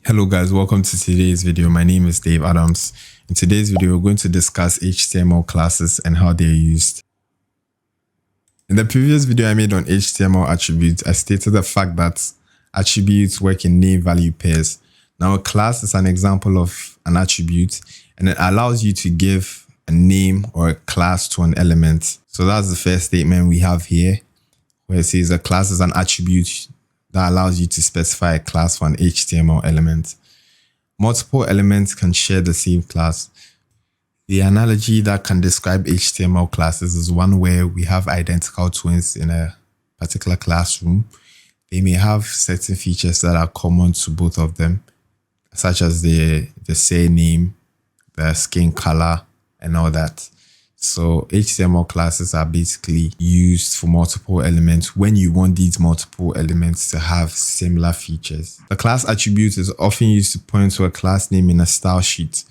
Hello guys, welcome to today's video. My name is Dave Adams. In today's video, we're going to discuss HTML classes and how they're used. In the previous video I made on HTML attributes, I stated the fact that attributes work in name-value pairs. Now a class is an example of an attribute and it allows you to give a name or a class to an element. So that's the first statement we have here, where it says a class is an attribute that allows you to specify a class for an HTML element. Multiple elements can share the same class. The analogy that can describe HTML classes is one where we have identical twins in a particular classroom. They may have certain features that are common to both of them, such as the surname, the skin color, and all that. So HTML classes are basically used for multiple elements when you want these multiple elements to have similar features. The class attribute is often used to point to a class name in a style sheet.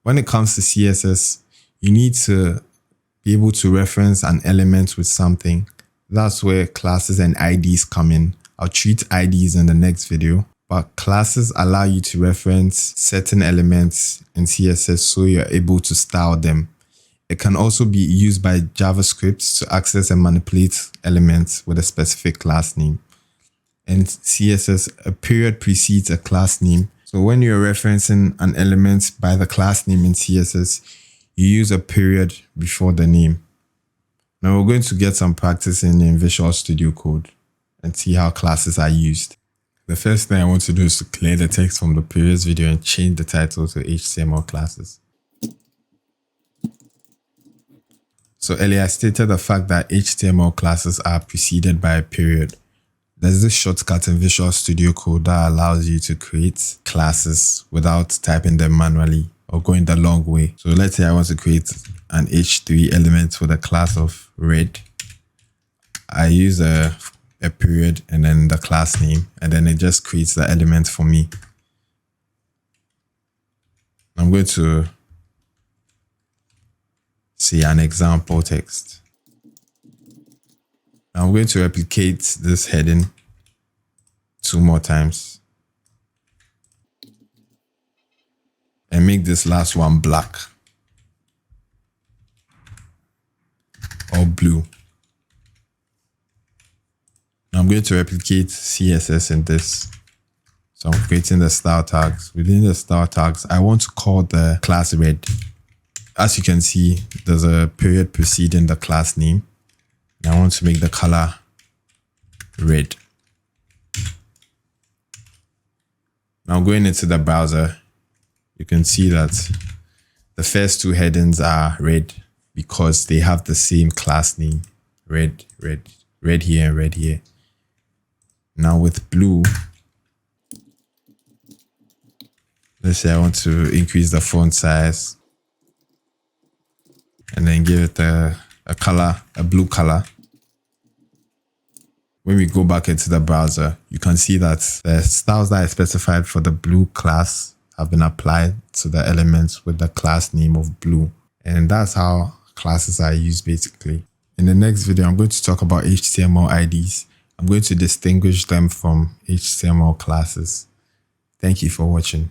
When it comes to CSS, you need to be able to reference an element with something. That's where classes and IDs come in. I'll treat IDs in the next video, but classes allow you to reference certain elements in CSS so you're able to style them. It can also be used by JavaScript to access and manipulate elements with a specific class name. In CSS, a period precedes a class name. So when you're referencing an element by the class name in CSS, you use a period before the name. Now we're going to get some practice in Visual Studio Code and see how classes are used. The first thing I want to do is to clear the text from the previous video and change the title to HTML classes. So earlier I stated the fact that HTML classes are preceded by a period. There's this shortcut in Visual Studio Code that allows you to create classes without typing them manually or going the long way. So let's say I want to create an H3 element with a class of red. I use a period and then the class name, and then it just creates the element for me. I'm going to see an example text. I'm going to replicate this heading 2 more times and make this last one black or blue. I'm going to replicate CSS in this. So I'm creating the style tags. Within the style tags, I want to call the class red. As you can see, there's a period preceding the class name. And I want to make the color red. Now going into the browser, you can see that the first 2 headings are red because they have the same class name. Red here and red here. Now with blue, let's say I want to increase the font size and then give it a color, a blue color. When we go back into the browser, you can see that the styles that I specified for the blue class have been applied to the elements with the class name of blue. And that's how classes are used basically. In the next video, I'm going to talk about HTML IDs. I'm going to distinguish them from HTML classes. Thank you for watching.